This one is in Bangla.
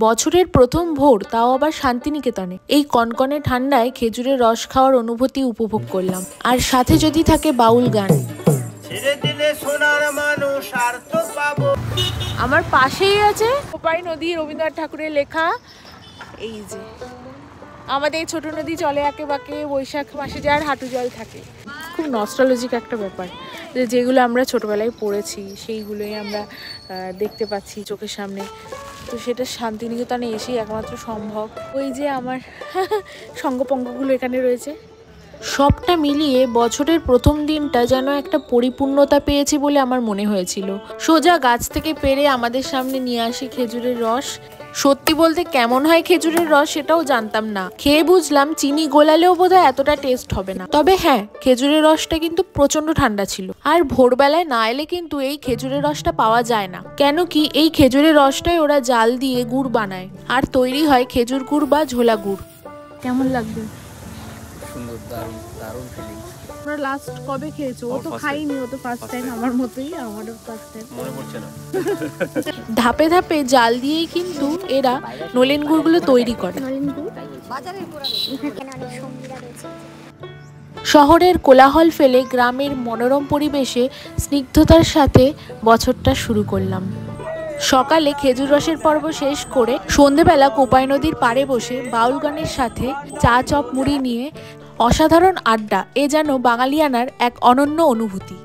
বছরের প্রথম ভোর, তাও আবার শান্তিনিকেতনে। এই কনকনে ঠান্ডায় খেজুরের রস খাওয়ার অনুভূতি উপভোগ করলাম, আর সাথে যদি থাকে বাউল গান। আমার পাশেই আছে কোপাই নদী, রবীন্দ্রনাথ ঠাকুরের লেখা। এই যে আমাদের ছোট নদী চলে আঁকে বাঁকে, বৈশাখ মাসে যার হাঁটু জল থাকে। খুব নস্টালজিক একটা ব্যাপার, যেগুলো আমরা ছোটবেলায় পড়েছি সেইগুলোই আমরা দেখতে পাচ্ছি চোখের সামনে। তো সেটা শান্তিনিকেতনে এসেই একমাত্র সম্ভব। ওই যে আমার সঙ্গপঙ্গগুলো এখানে রয়েছে। সবটা মিলিয়ে বছরের প্রথম দিনটা যেন একটা পরিপূর্ণতা পেয়েছি বলে আমার মনে হয়েছিল। সোজা গাছ থেকে পেড়ে আমাদের সামনে নিয়ে আসে খেজুরের রস। সত্যি বলতে কেমন হয় খেজুরের রস সেটাও জানতাম না। খেয়ে বুঝলাম চিনি গোলালেও বোধহয় এতটা টেস্ট হবে না। তবে হ্যাঁ, খেজুরের রসটা কিন্তু প্রচন্ড ঠান্ডা ছিল। আর ভোরবেলায় না এলে কিন্তু এই খেজুরের রসটা পাওয়া যায় না। কেন কি এই খেজুরের রসটাই ওরা জাল দিয়ে গুড় বানায়, আর তৈরি হয় খেজুর গুড় বা ঝোলা গুড়। কেমন লাগবে? সুন্দর, দারুণ দারুণ ফিলিংস। তোমরা লাস্ট কবে খেয়েছো? ও তো খাইনি, ও তো ফার্স্ট টাইম। আমার মতোই, আমারও ফার্স্ট টাইম। মনে পড়ছে না। ধাপে ধাপে জাল দিয়েই কিন্তু এরা নলেন গুড়গুলো তৈরি করে। শহরের কোলাহল ফেলে গ্রামের মনোরম পরিবেশে স্নিগ্ধতার সাথে বছরটা শুরু করলাম। সকালে খেজুর রসের পর্ব শেষ করে সন্ধেবেলা কোপাই নদীর পাড়ে বসে বাউল গানের সাথে চা চপ মুড়ি নিয়ে অসাধারণ আড্ডা। এ যেন বাঙালিয়ানার এক অনন্য অনুভূতি।